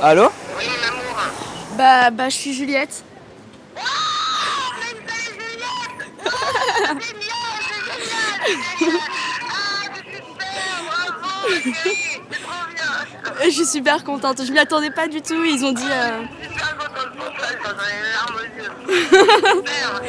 Allô? Oui, l'amour. Bah, je suis Juliette. Oh, mais c'est Juliette! Oh, c'est génial, c'est génial! Ah, c'est super, bravo, chérie! C'est trop bien! Je suis super contente. Je m'y attendais pas du tout. Ils ont dit. Je suis super contente pour toi, ça donne les larmes aux yeux. Super!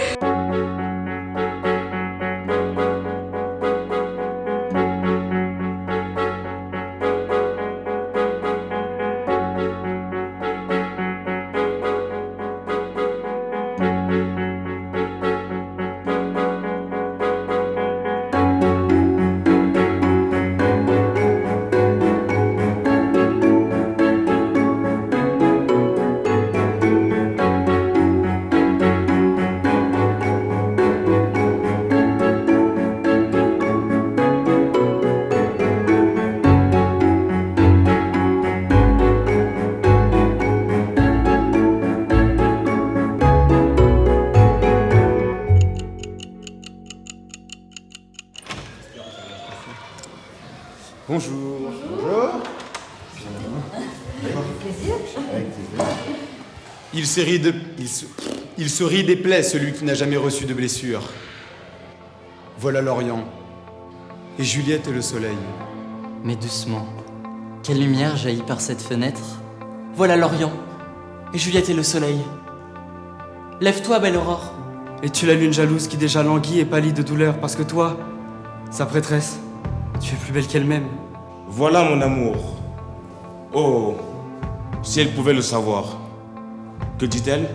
Bonjour. Bonjour. Il se rit des plaies, celui qui n'a jamais reçu de blessure. Voilà l'Orient. Et Juliette est le soleil. Mais doucement. Quelle lumière jaillit par cette fenêtre. Voilà l'Orient. Et Juliette est le soleil. Lève-toi, belle aurore. Es-tu la lune jalouse qui déjà languit et pâlit de douleur parce que toi, sa prêtresse, tu es plus belle qu'elle-même. Voilà mon amour. Oh, si elle pouvait le savoir. Que dit-elle?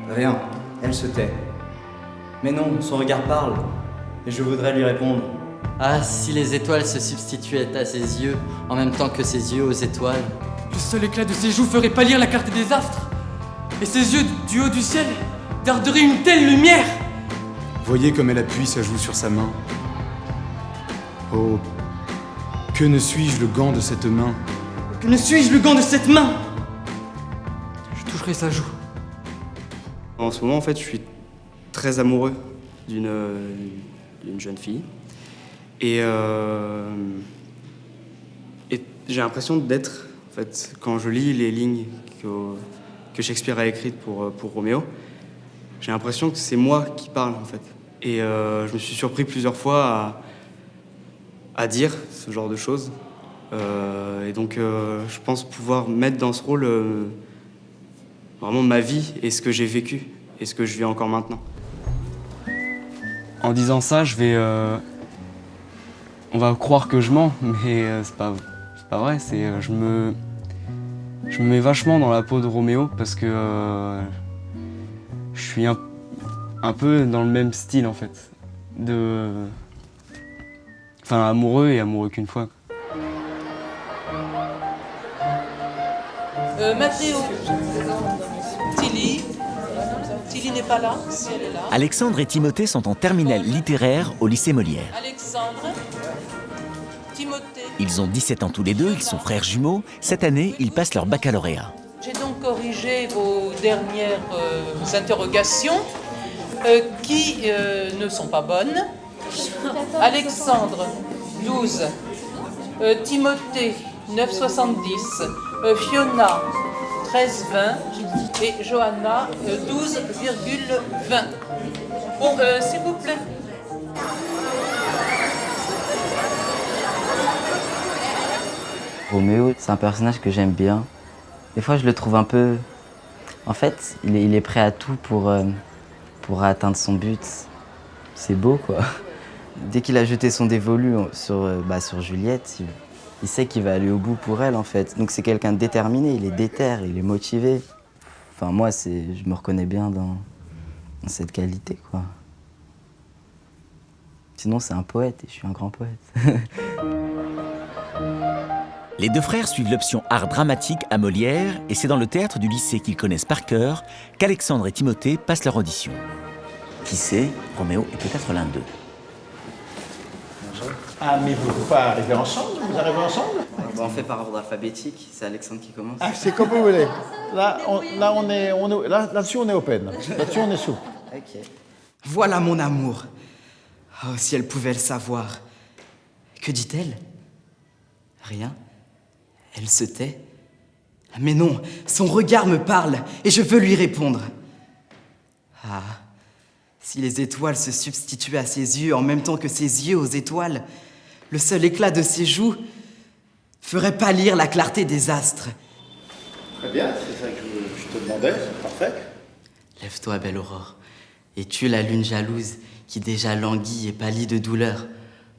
Rien, elle se tait. Mais non, son regard parle, et je voudrais lui répondre. Ah, si les étoiles se substituaient à ses yeux, en même temps que ses yeux aux étoiles. Le seul éclat de ses joues ferait pâlir la carte des astres. Et ses yeux, du haut du ciel, darderaient une telle lumière. Voyez comme elle appuie sa joue sur sa main. Oh, que ne suis-je le gant de cette main? Que ne suis-je le gant de cette main? Je toucherai sa joue. En ce moment, en fait, je suis très amoureux d'une jeune fille. Et j'ai l'impression d'être, en fait, quand je lis les lignes que Shakespeare a écrites pour Roméo, j'ai l'impression que c'est moi qui parle, en fait. Et je me suis surpris plusieurs fois à dire ce genre de choses. Et donc, je pense pouvoir mettre dans ce rôle vraiment ma vie et ce que j'ai vécu et ce que je vis encore maintenant. En disant ça, on va croire que je mens, mais c'est pas vrai. Je me mets vachement dans la peau de Roméo parce que je suis un peu dans le même style en fait. Enfin, amoureux et amoureux qu'une fois. Mathéo, Tilly n'est pas là, si elle est là. Alexandre et Timothée sont en terminale littéraire au lycée Molière. Alexandre, Timothée. Ils ont 17 ans tous les deux, ils sont frères jumeaux. Cette année, ils passent leur baccalauréat. J'ai donc corrigé vos dernières interrogations qui ne sont pas bonnes. Alexandre, 12. Timothée, 9,70. Fiona, 13,20. Et Johanna, 12,20. Bon, s'il vous plaît. Roméo, c'est un personnage que j'aime bien. Des fois, je le trouve un peu... En fait, il est prêt à tout pour atteindre son but. C'est beau, quoi. Dès qu'il a jeté son dévolu sur Juliette, il sait qu'il va aller au bout pour elle, en fait. Donc c'est quelqu'un de déterminé, il est déter, il est motivé. Enfin, moi, je me reconnais bien dans cette qualité, quoi. Sinon, c'est un poète, et je suis un grand poète. Les deux frères suivent l'option art dramatique à Molière et c'est dans le théâtre du lycée qu'ils connaissent par cœur qu'Alexandre et Timothée passent leur audition. Qui sait, Roméo est peut-être l'un d'eux. Ah, mais vous pas arriver ensemble? Vous arrivez ensemble? On fait par ordre alphabétique, c'est Alexandre qui commence. Ah, c'est comme vous voulez. Là-dessus, on est open. Là-dessus, on est souple. Ok. Voilà mon amour. Oh, si elle pouvait le savoir. Que dit-elle? Rien. Elle se tait. Mais non, son regard me parle et je veux lui répondre. Ah, si les étoiles se substituaient à ses yeux en même temps que ses yeux aux étoiles, le seul éclat de ses joues ferait pâlir la clarté des astres. Très bien, c'est ça que je te demandais, c'est parfait. Lève-toi, belle aurore, et tue la lune jalouse qui déjà languit et pâlit de douleur,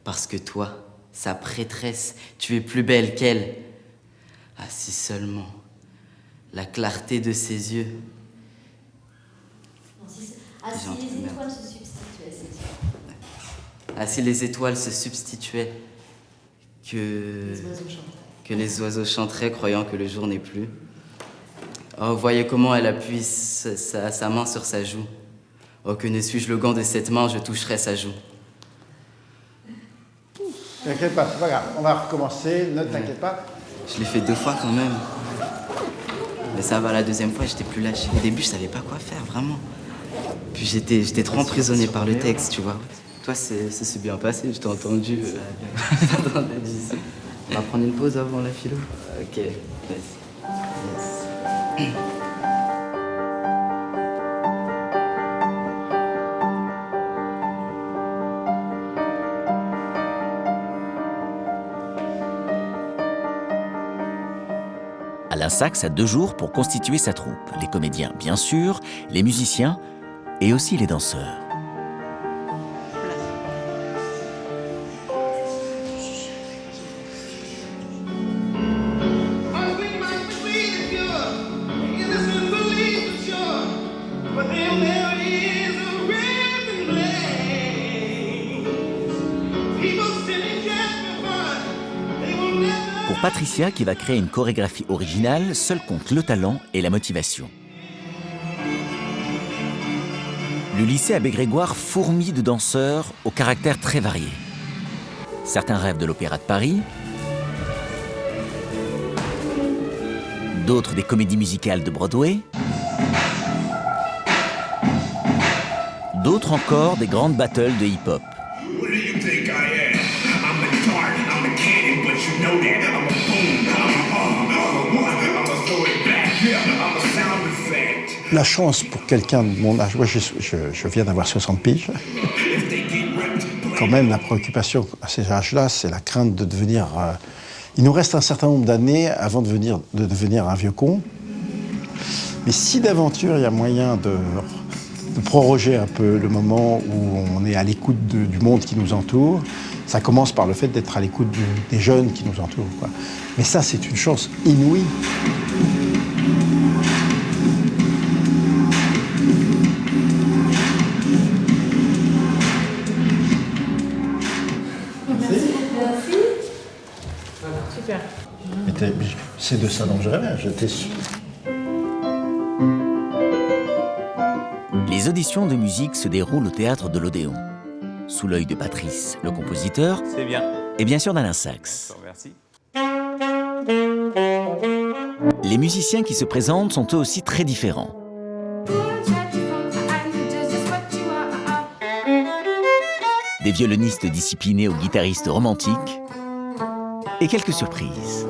parce que toi, sa prêtresse, tu es plus belle qu'elle. Ah, si seulement la clarté de ses yeux. Ah, si les étoiles se substituaient, c'est ça. Ah, si les étoiles se substituaient, que les oiseaux chanteraient, croyant que le jour n'est plus. Oh, voyez comment elle appuie sa main sur sa joue. Oh, que ne suis-je le gant de cette main, je toucherai sa joue. T'inquiète pas, c'est pas grave. On va recommencer, ne t'inquiète pas. Je l'ai fait 2 fois quand même. Mais ça va, la deuxième fois, j'étais plus lâché. Au début, je savais pas quoi faire, vraiment. Puis j'étais trop emprisonné par le texte, tu vois. Toi, ça s'est bien passé, je t'ai entendu. On va prendre une pause avant la philo. Ok, vas-y. Yes. Alain Sachs a 2 jours pour constituer sa troupe. Les comédiens, bien sûr, les musiciens et aussi les danseurs. Pour Patricia, qui va créer une chorégraphie originale, seul compte le talent et la motivation. Le lycée Abbé Grégoire fourmille de danseurs au caractère très varié. Certains rêvent de l'Opéra de Paris, d'autres des comédies musicales de Broadway, d'autres encore des grandes battles de hip-hop. La chance pour quelqu'un de mon âge, moi je viens d'avoir 60 piges. Quand même, la préoccupation à ces âges-là, c'est la crainte de devenir... il nous reste un certain nombre d'années avant de devenir un vieux con. Mais si d'aventure il y a moyen de proroger un peu le moment où on est à l'écoute du monde qui nous entoure, ça commence par le fait d'être à l'écoute des jeunes qui nous entourent, quoi. Mais ça, c'est une chance inouïe. Super. C'est de ça dont je rêvais, j'étais sûr. Les auditions de musique se déroulent au théâtre de l'Odéon, sous l'œil de Patrice, le compositeur, et bien sûr d'Alain Sachs. Merci. Les musiciens qui se présentent sont eux aussi très différents. Des violonistes disciplinés aux guitaristes romantiques, et quelques surprises.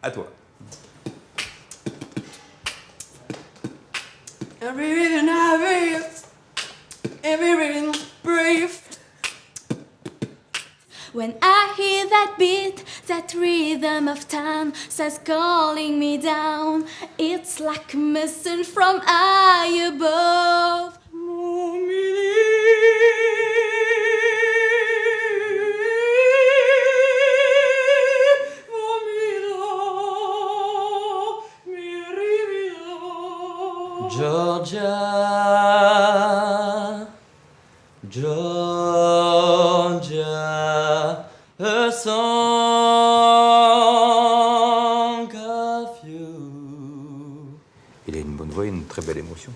À toi. When I hear that beat, that rhythm of time starts calling me down, it's like a message from high above. Georgia, Georgia, a song of you. Il a une bonne voix et une très belle émotion.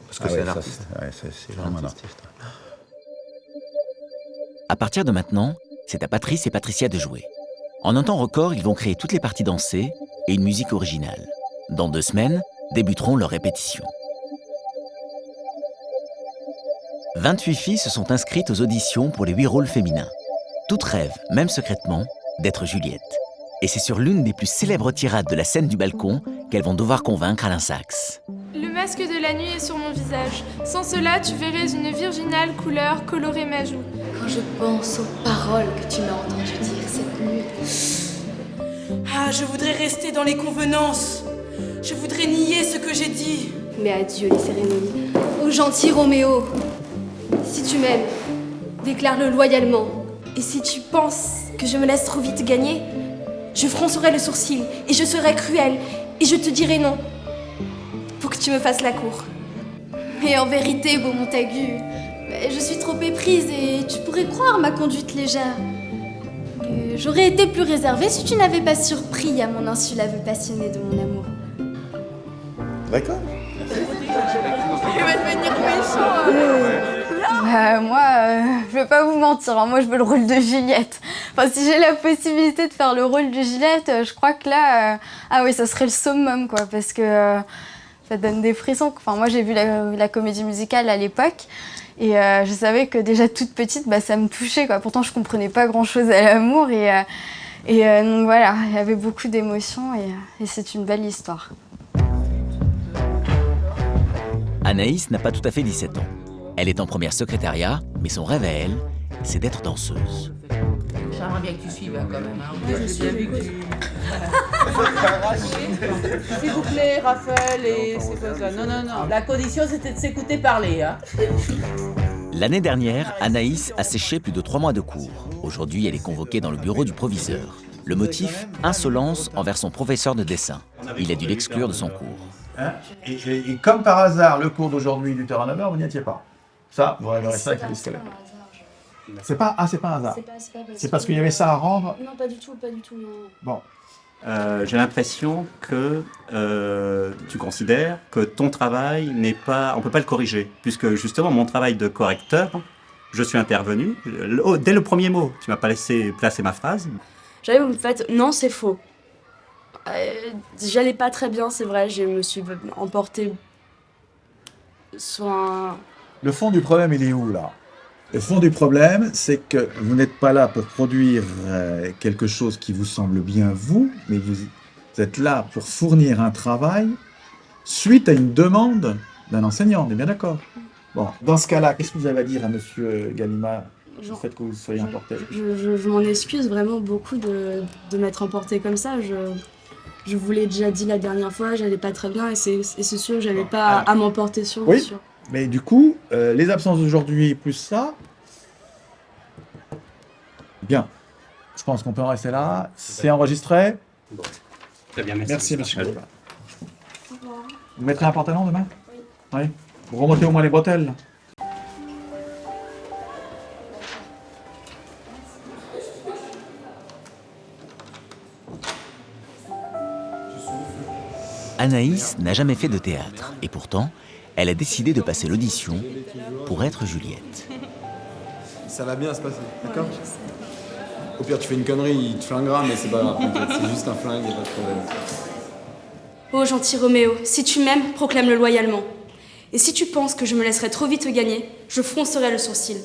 Parce que c'est un artiste. C'est vraiment un artiste. À partir de maintenant, c'est à Patrice et Patricia de jouer. En un temps record, ils vont créer toutes les parties dansées et une musique originale. Dans 2 semaines, débuteront leurs répétitions. 28 filles se sont inscrites aux auditions pour les 8 rôles féminins. Toutes rêvent, même secrètement, d'être Juliette. Et c'est sur l'une des plus célèbres tirades de la scène du balcon qu'elles vont devoir convaincre Alain Sachs. Le masque de la nuit est sur mon visage. Sans cela, tu verrais une virginale couleur colorer ma joue. Quand je pense aux paroles que tu m'as entendu dire cette nuit. Ah, je voudrais rester dans les convenances. Je voudrais nier ce que j'ai dit. Mais adieu les cérémonies. Ô gentil Roméo, si tu m'aimes, déclare-le loyalement. Et si tu penses que je me laisse trop vite gagner, je froncerai le sourcil et je serai cruelle et je te dirai non pour que tu me fasses la cour. Mais en vérité, beau Montagu, je suis trop éprise et tu pourrais croire ma conduite légère. J'aurais été plus réservée si tu n'avais pas surpris à mon insu l'aveu passionné de mon amour. D'accord. Il va devenir méchant. Moi, je vais pas vous mentir, hein, moi je veux le rôle de Juliette. Enfin, si j'ai la possibilité de faire le rôle de Juliette, je crois que là, ah oui, ça serait le summum, quoi, parce que ça donne des frissons. Enfin, moi j'ai vu la comédie musicale à l'époque, et je savais que déjà toute petite, ça me touchait, quoi. Pourtant, je comprenais pas grand-chose à l'amour, et donc voilà, il y avait beaucoup d'émotions, et c'est une belle histoire. Anaïs n'a pas tout à fait 17 ans. Elle est en première secrétariat, mais son rêve à elle, c'est d'être danseuse. J'aimerais bien que tu suives quand même. Je suis bien vu que tu... S'il vous plaît, Raphaël, et c'est pas ça. Non. La condition, c'était de s'écouter parler. Hein. L'année dernière, Anaïs a séché plus de 3 mois de cours. Aujourd'hui, elle est convoquée dans le bureau du proviseur. Le motif, insolence envers son professeur de dessin. Il a dû l'exclure de son cours. Hein, et comme par hasard, le cours d'aujourd'hui du terrain 9h, vous n'y étiez pas. Ça, vous révélerez ça avec les scolaires. C'est pas un hasard. C'est parce qu'il y avait ça à rendre. Non, pas du tout, non. Bon. J'ai l'impression que tu considères que ton travail n'est pas... On ne peut pas le corriger, puisque justement, mon travail de correcteur, je suis intervenu. Dès le premier mot, tu ne m'as pas laissé placer ma phrase. J'avais en fait, non, c'est faux. J'allais pas très bien, c'est vrai, je me suis emportée sur un... Le fond du problème, il est où, là? Le fond du problème, c'est que vous n'êtes pas là pour produire quelque chose qui vous semble bien, vous, mais vous êtes là pour fournir un travail suite à une demande d'un enseignant, on est bien d'accord? Bon, dans ce cas-là, qu'est-ce que vous avez à dire à monsieur Galima du fait que vous soyez emporté? Je m'en excuse vraiment beaucoup de m'être emportée comme ça. Je vous l'ai déjà dit la dernière fois, j'allais pas très bien et c'est sûr, j'allais pas à m'emporter sur vous. Oui, sûr. mais du coup, les absences d'aujourd'hui plus ça, bien. Je pense qu'on peut en rester là. C'est enregistré. Bon. Très bien, merci monsieur. Vous mettrez un pantalon demain? Oui. Vous remontez au moins les bretelles. Anaïs n'a jamais fait de théâtre, et pourtant, elle a décidé de passer l'audition pour être Juliette. Ça va bien se passer, d'accord? Au pire, tu fais une connerie, il te flinguera, mais c'est pas grave, c'est juste un flingue, y'a pas de problème. Ô gentil Roméo, si tu m'aimes, proclame-le loyalement. Et si tu penses que je me laisserai trop vite gagner, je froncerai le sourcil.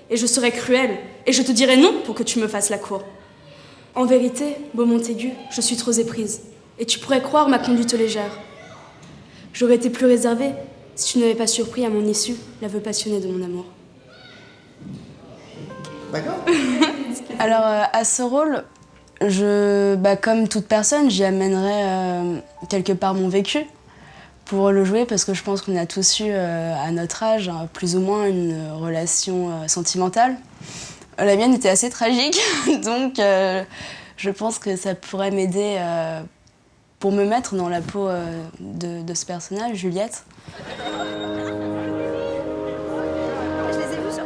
Et je serai cruelle, et je te dirai non pour que tu me fasses la cour. En vérité, beau Montaigu, je suis trop éprise. Et tu pourrais croire ma conduite légère. J'aurais été plus réservée si tu n'avais pas surpris à mon issue l'aveu passionné de mon amour. D'accord. Alors, à ce rôle, comme toute personne, j'y amènerais quelque part mon vécu pour le jouer, parce que je pense qu'on a tous eu, à notre âge, plus ou moins une relation sentimentale. La mienne était assez tragique, donc je pense que ça pourrait m'aider pour me mettre dans la peau de ce personnage, Juliette.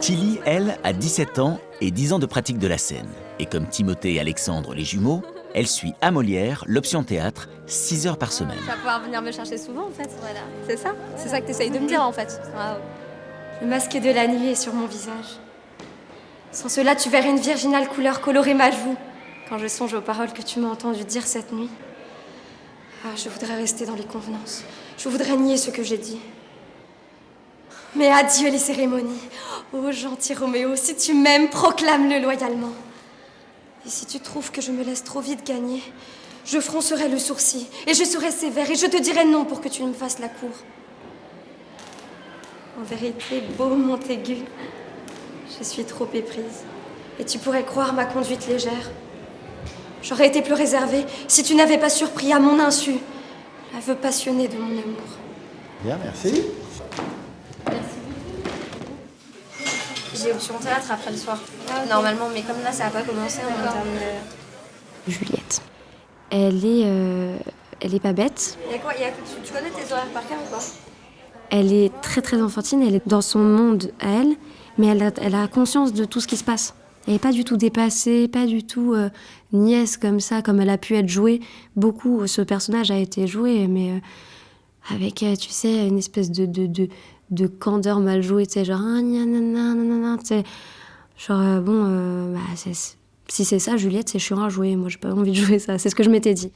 Tilly, elle, a 17 ans et 10 ans de pratique de la scène. Et comme Timothée et Alexandre, les jumeaux, elle suit à Molière l'option théâtre 6 heures par semaine. Tu vas pouvoir venir me chercher souvent en fait, voilà. C'est ça que tu essayes de me dire en fait. Wow. Le masque de la nuit est sur mon visage. Sans cela, tu verrais une virginale couleur colorer ma joue. Quand je songe aux paroles que tu m'as entendu dire cette nuit. Ah, je voudrais rester dans les convenances. Je voudrais nier ce que j'ai dit. Mais adieu les cérémonies. Oh, gentil Roméo, si tu m'aimes, proclame-le loyalement. Et si tu trouves que je me laisse trop vite gagner, je froncerai le sourcil, et je serai sévère, et je te dirai non pour que tu me fasses la cour. En vérité, beau Montaigu, je suis trop éprise, et tu pourrais croire ma conduite légère. J'aurais été plus réservée si tu n'avais pas surpris à mon insu l'aveu passionné de mon amour. Bien, merci. J'ai option théâtre après le soir. Normalement, mais comme là, ça n'a pas commencé, on termine. Juliette. Elle est pas bête. Tu connais tes horaires par cœur ou pas? Elle est très très enfantine, elle est dans son monde à elle, mais elle a conscience de tout ce qui se passe. Elle n'est pas du tout dépassée, pas du tout niaise comme ça, comme elle a pu être jouée. Beaucoup, ce personnage a été joué, mais avec, tu sais, une espèce de candeur mal jouée, tu sais, genre, tu sais, genre, si c'est ça, Juliette, c'est chiant à jouer. Moi, j'ai pas envie de jouer ça, c'est ce que je m'étais dit.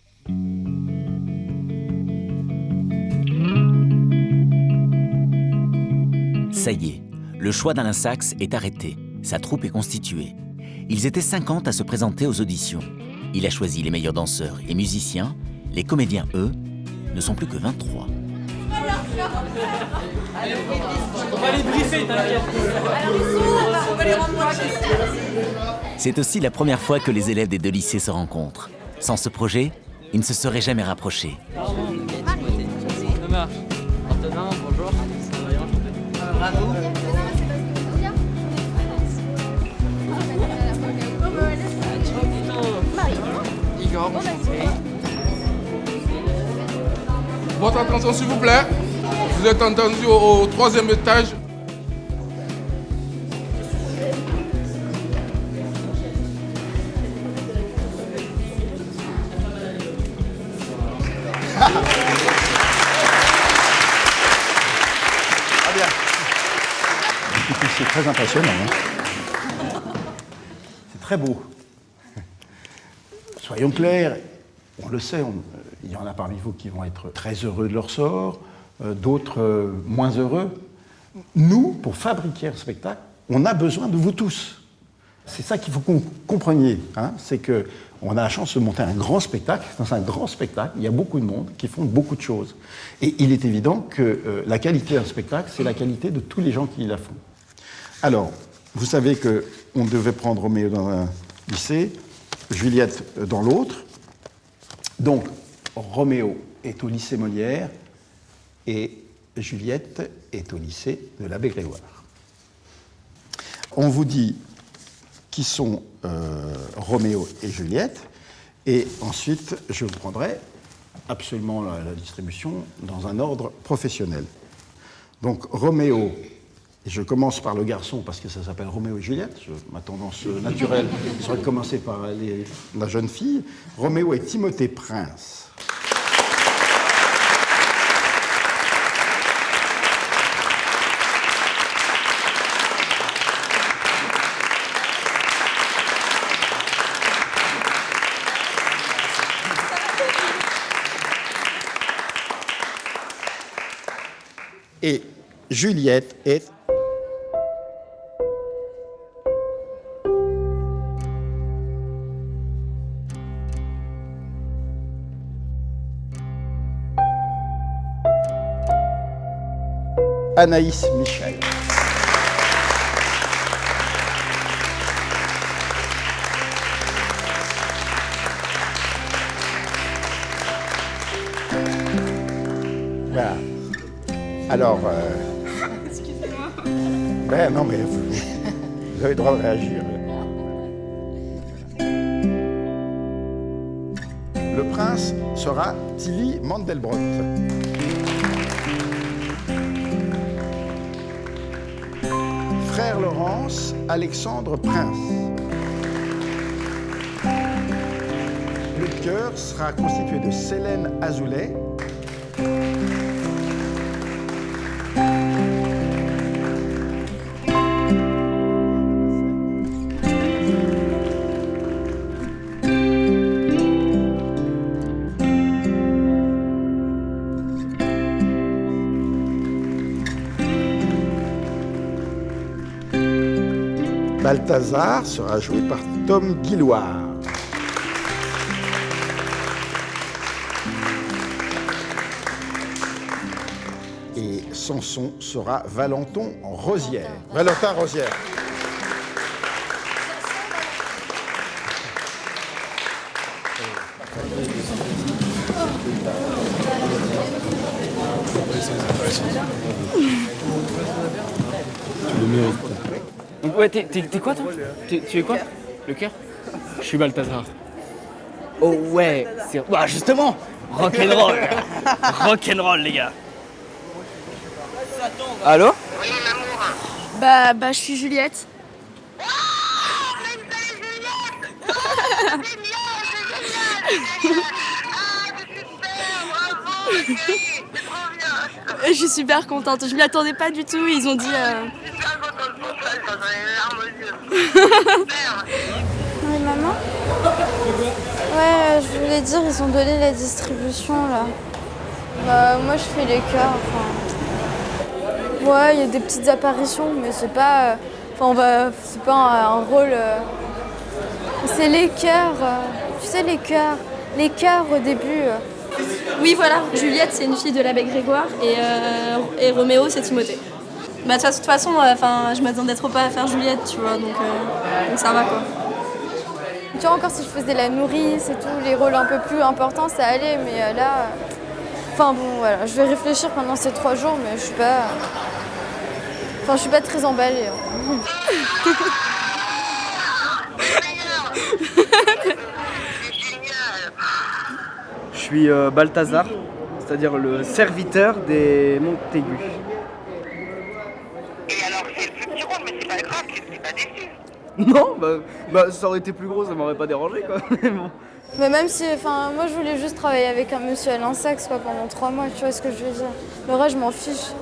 Ça y est, le choix d'Alain Sachs est arrêté. Sa troupe est constituée. Ils étaient 50 à se présenter aux auditions. Il a choisi les meilleurs danseurs et musiciens. Les comédiens, eux, ne sont plus que 23. On va les briefer, t'inquiète. On va les rendre moins. C'est aussi la première fois que les élèves des deux lycées se rencontrent. Sans ce projet, ils ne se seraient jamais rapprochés. Ça marche. Antonin, bonjour. Bravo. Igor, votre attention s'il vous plaît. Vous êtes entendu au 3e étage. Ah bien. Écoutez, c'est très impressionnant. Hein. C'est très beau. Soyons clairs, on le sait, il y en a parmi vous qui vont être très heureux de leur sort, d'autres moins heureux. Nous, pour fabriquer un spectacle, on a besoin de vous tous. C'est ça qu'il faut que vous compreniez. Hein, c'est qu'on a la chance de monter un grand spectacle. Dans un grand spectacle, il y a beaucoup de monde qui font beaucoup de choses. Et il est évident que la qualité d'un spectacle, c'est la qualité de tous les gens qui la font. Alors, vous savez qu'on devait prendre Roméo dans un lycée, Juliette dans l'autre. Donc, Roméo est au lycée Molière et Juliette est au lycée de l'Abbé Grégoire. On vous dit qui sont Roméo et Juliette, et ensuite je vous prendrai absolument la distribution dans un ordre professionnel. Donc Roméo, et je commence par le garçon parce que ça s'appelle Roméo et Juliette, ma tendance naturelle serait de commencer par la jeune fille. Roméo est Timothée Prince. Et Juliette est Anaïs Michel. Voilà. Alors, excusez-moi. Ben non, mais vous avez le droit de réagir. Le prince sera Tilly Mandelbrot. Frère Laurence, Alexandre Prince. Le chœur sera constitué de Célène Azoulay. Balthazar sera joué par Tom Guilloire. et Samson sera Valentin Rosière. Valentin Rosière. Tu le mérites. Donc ouais, t'es quoi toi? Tu es quoi? Le cœur? Je suis Balthazar. Oh ouais, c'est... Bah justement, rock'n'roll. Rock'n'roll les gars. Allô? Bah, je suis Juliette. Je suis super contente, je m'y attendais pas du tout, ils ont dit... Oui, maman? Ouais, je voulais dire, ils ont donné la distribution, là. Bah, moi, je fais les chœurs, enfin... Ouais, il y a des petites apparitions, mais c'est pas... Enfin, c'est pas un rôle... C'est les chœurs, tu sais, les chœurs. Les chœurs, au début... Oui, voilà, Juliette, c'est une fille de l'abbé Grégoire, et Roméo, c'est Timothée. Bah, de toute façon, je m'attendais trop pas à faire Juliette, tu vois, donc ça va, quoi. Tu vois, encore si je faisais la nourrice et tout, les rôles un peu plus importants, ça allait, mais là... Enfin bon, voilà, je vais réfléchir pendant ces 3 jours, mais je suis pas... Enfin, je suis pas très emballée. Je suis Balthazar, c'est-à-dire le serviteur des Montaigu. Et alors, c'est le plus petit rôle, mais c'est pas grave, t'es pas déçu. Non, bah ça aurait été plus gros, ça m'aurait pas dérangé quoi. Mais bon. Mais même si, enfin, moi je voulais juste travailler avec un monsieur Alain Sachs quoi, pendant 3 mois, tu vois ce que je veux dire. Le reste, je m'en fiche.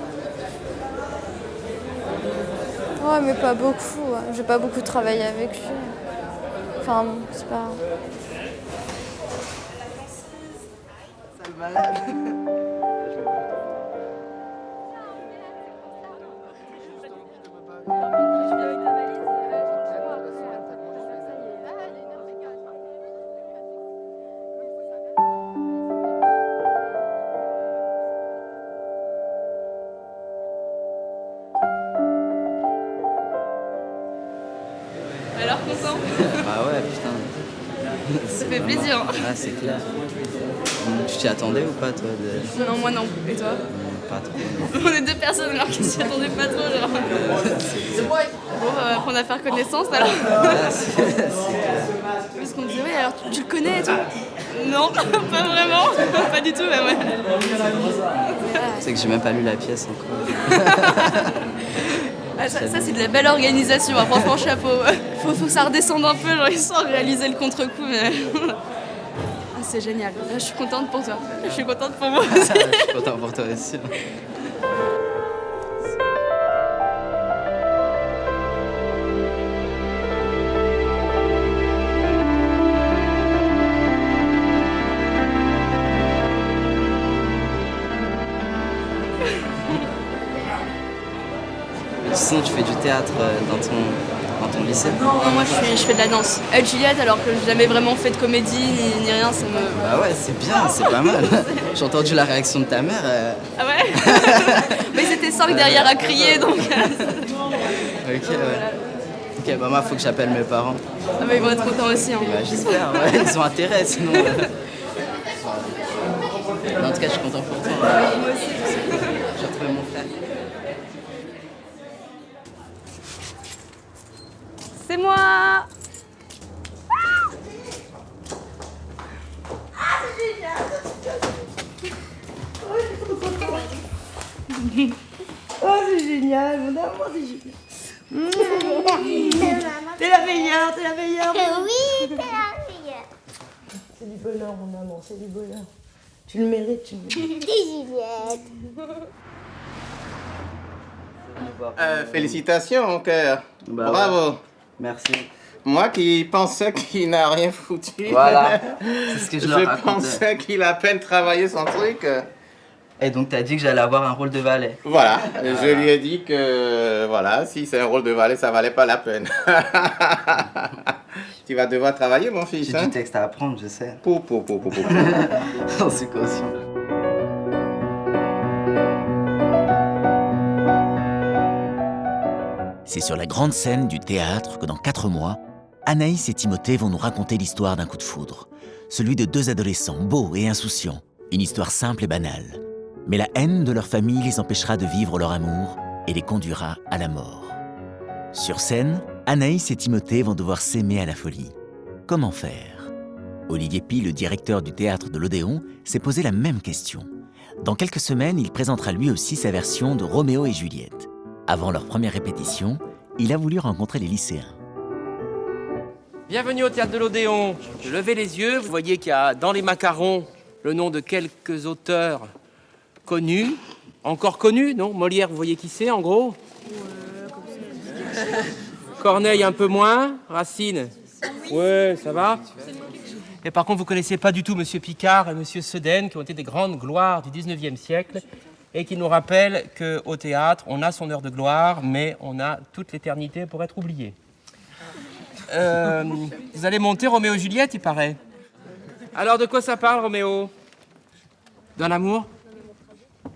Ouais, mais pas beaucoup, ouais. J'ai pas beaucoup travaillé avec lui. Enfin, bon, c'est pas... Alors, content? Bah ouais, putain. Ça fait plaisir. Ah, c'est clair. Tu t'y attendais ou pas, toi Non, moi non. Et toi? Pas trop. On est 2 personnes alors qui s'y attendaient pas trop, genre. Bon, on va apprendre à faire connaissance alors. Parce qu'on disait, oui, alors tu le connais et tout? Non, pas vraiment. Pas du tout, même. Ouais. C'est que j'ai même pas lu la pièce encore. Ah, ça c'est de la belle organisation, hein. Franchement, chapeau. Faut que ça redescende un peu, genre, histoire de réaliser le contre-coup, mais... Ah, c'est génial. Là, je suis contente pour toi. Je suis contente pour moi aussi. Je suis content pour toi aussi. Sinon, tu fais du théâtre dans ton lycée? Non, moi je fais de la danse. Elle Juliette, alors que j'ai jamais vraiment fait de comédie ni rien, ça me... Bah ouais, c'est bien, c'est pas mal. J'ai entendu la réaction de ta mère. Ah ouais? Mais ils étaient 5 derrière à crier, donc... Ok, ouais. Ok, bah moi, faut que j'appelle mes parents. Ah bah ils vont être contents aussi. Hein. Bah, j'espère, ouais, ils ont intérêt, sinon... En tout cas, je suis content pour toi. Moi aussi. J'ai retrouvé mon frère. C'est moi! Oh, c'est génial, mon amour, c'est génial. T'es la meilleure, t'es la meilleure. Oui, t'es la meilleure. C'est du bonheur, mon amour, c'est du bonheur. Tu le mérites, tu le mérites. T'es Juliette. Félicitations, mon cœur. Bah bravo. Ouais. Merci. Moi qui pensais qu'il n'a rien foutu. Voilà. C'est ce que je leur racontais. pensais qu'il a à peine travaillé son truc. Et donc t'as dit que j'allais avoir un rôle de valet. Voilà. Je lui ai dit que voilà, si c'est un rôle de valet, ça valait pas la peine. Tu vas devoir travailler, mon fils. J'ai du texte à apprendre, je sais. J'en suis conscient. C'est sur la grande scène du théâtre que dans 4 mois, Anaïs et Timothée vont nous raconter l'histoire d'un coup de foudre. Celui de 2 adolescents, beaux et insouciants. Une histoire simple et banale. Mais la haine de leur famille les empêchera de vivre leur amour et les conduira à la mort. Sur scène, Anaïs et Timothée vont devoir s'aimer à la folie. Comment faire ? Olivier Pi, le directeur du théâtre de l'Odéon, s'est posé la même question. Dans quelques semaines, il présentera lui aussi sa version de Roméo et Juliette. Avant leur première répétition, il a voulu rencontrer les lycéens. Bienvenue au théâtre de l'Odéon. Levez les yeux, vous voyez qu'il y a dans les macarons le nom de quelques auteurs connus. Encore connus, non ? Molière, vous voyez qui c'est en gros ? Corneille un peu moins, Racine. Ouais, ça va. Et par contre, vous connaissez pas du tout Monsieur Picard et Monsieur Sedaine, qui ont été des grandes gloires du 19e siècle, et qui nous rappellent qu'au théâtre, on a son heure de gloire, mais on a toute l'éternité pour être oublié. Vous allez monter Roméo et Juliette, il paraît. Alors, de quoi ça parle, Roméo ? D'un amour ?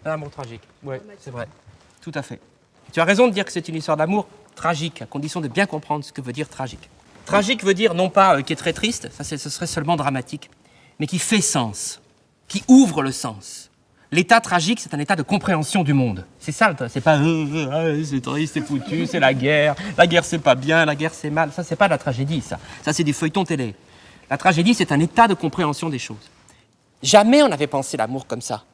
D'un amour tragique. Oui, c'est vrai. Tout à fait. Tu as raison de dire que c'est une histoire d'amour tragique, à condition de bien comprendre ce que veut dire tragique. Tragique veut dire non pas qui est très triste, ça ce serait seulement dramatique, mais qui fait sens, qui ouvre le sens. L'état tragique, c'est un état de compréhension du monde. C'est ça, c'est pas c'est triste, c'est foutu, c'est la guerre c'est pas bien, la guerre c'est mal. Ça, c'est pas la tragédie, ça. Ça, c'est du feuilleton télé. La tragédie, c'est un état de compréhension des choses. Jamais on n'avait pensé l'amour comme ça.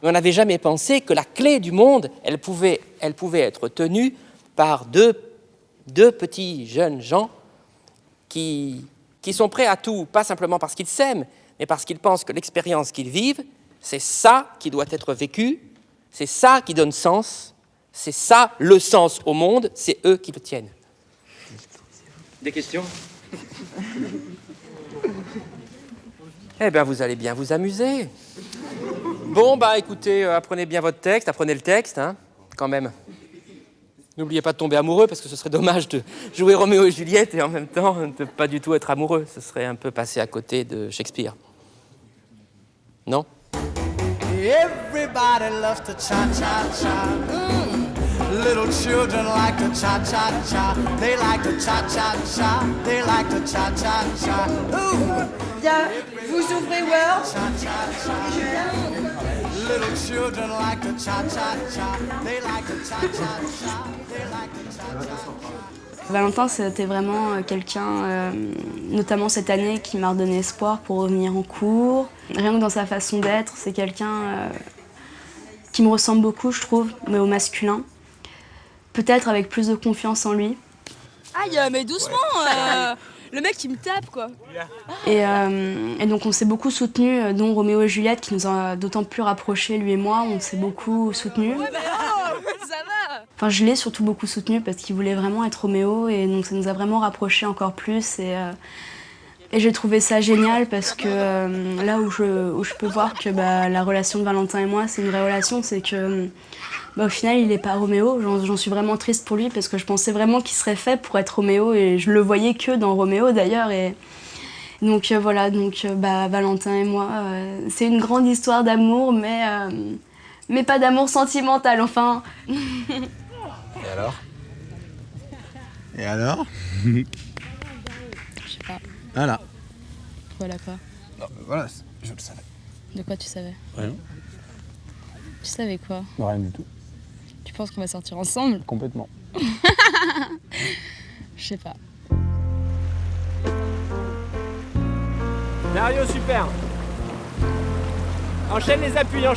Mais on n'avait jamais pensé que la clé du monde, elle pouvait être tenue par deux petits jeunes gens qui sont prêts à tout, pas simplement parce qu'ils s'aiment, mais parce qu'ils pensent que l'expérience qu'ils vivent, c'est ça qui doit être vécu, c'est ça qui donne sens, c'est ça le sens au monde, c'est eux qui le tiennent. Des questions ? Eh bien, vous allez bien vous amuser. Bon, écoutez, apprenez bien votre texte, apprenez le texte, hein, quand même. N'oubliez pas de tomber amoureux, parce que ce serait dommage de jouer Roméo et Juliette et en même temps de pas du tout être amoureux. Ce serait un peu passer à côté de Shakespeare. Non ? Everybody loves to cha-cha-cha. Little children like to cha-cha-cha. They like to cha-cha-cha. They like to cha-cha-cha. Bien, vous ouvrez Word. Little children like to cha-cha-cha. They like to cha-cha-cha. They like to cha-cha-cha. Valentin, c'était vraiment quelqu'un, notamment cette année, qui m'a redonné espoir pour revenir en cours. Rien que dans sa façon d'être, c'est quelqu'un qui me ressemble beaucoup, je trouve, mais au masculin. Peut-être avec plus de confiance en lui. Aïe, mais doucement le mec, il me tape, quoi. Et donc, on s'est beaucoup soutenus, dont Roméo et Juliette, qui nous a d'autant plus rapprochés, lui et moi. On s'est beaucoup soutenus. Ouais, ça va. Enfin, je l'ai surtout beaucoup soutenu parce qu'il voulait vraiment être Roméo. Et donc, ça nous a vraiment rapprochés encore plus. Et j'ai trouvé ça génial parce que là où je peux voir que la relation de Valentin et moi, c'est une vraie relation, c'est que au final, il n'est pas Roméo. J'en suis vraiment triste pour lui parce que je pensais vraiment qu'il serait fait pour être Roméo et je le voyais que dans Roméo d'ailleurs. Et donc voilà, Valentin et moi, c'est une grande histoire d'amour, mais pas d'amour sentimental, enfin. Et alors ? Et alors ? Je sais pas. Voilà. Voilà quoi. Non, voilà, je le savais. De quoi tu savais ? Rien. Tu savais quoi ? Rien du tout. Tu penses qu'on va sortir ensemble ? Complètement. Je sais pas. Dario, super. Enchaîne les appuis là.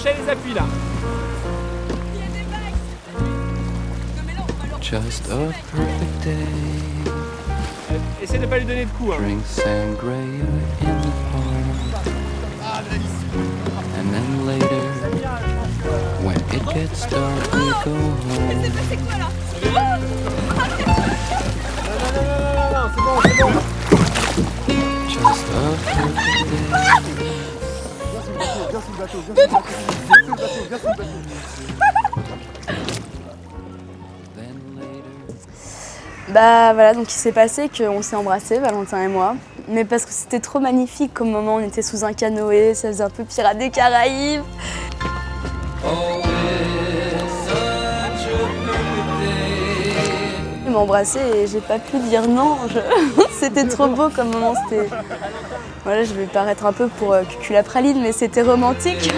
Just a perfect day. Essaie de pas lui donner de coups. Drink sangria in the park. And then later, when it gets dark, we go home. C'est quoi là? Non, c'est bon. Just a perfect day. Voilà, donc il s'est passé qu'on s'est embrassés, Valentin et moi. Mais parce que c'était trop magnifique comme moment, on était sous un canoë, ça faisait un peu Pirates des Caraïbes. Mais embrassé et j'ai pas pu dire non. C'était trop beau comme moment. Voilà, je vais paraître un peu pour Cucu la praline, mais c'était romantique.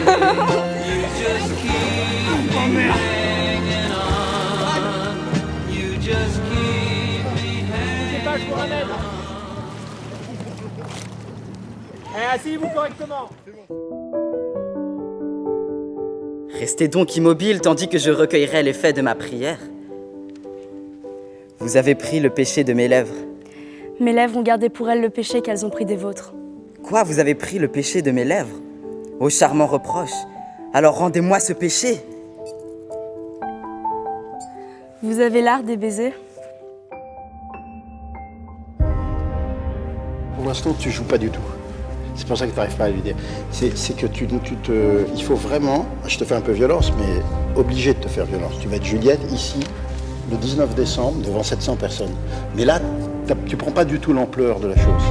Asseyez-vous correctement. Restez donc immobile tandis que je recueillerai l'effet de ma prière. Vous avez pris le péché de mes lèvres. Mes lèvres ont gardé pour elles le péché qu'elles ont pris des vôtres. Quoi, vous avez pris le péché de mes lèvres? Ô charmant reproche, alors rendez-moi ce péché. Vous avez l'art des baisers. Pour l'instant, tu joues pas du tout. C'est pour ça que tu n'arrives pas à lui dire. C'est que il faut vraiment, je te fais un peu violence, mais obligé de te faire violence. Tu vas être Juliette ici, le 19 décembre, devant 700 personnes. Mais là, tu prends pas du tout l'ampleur de la chose.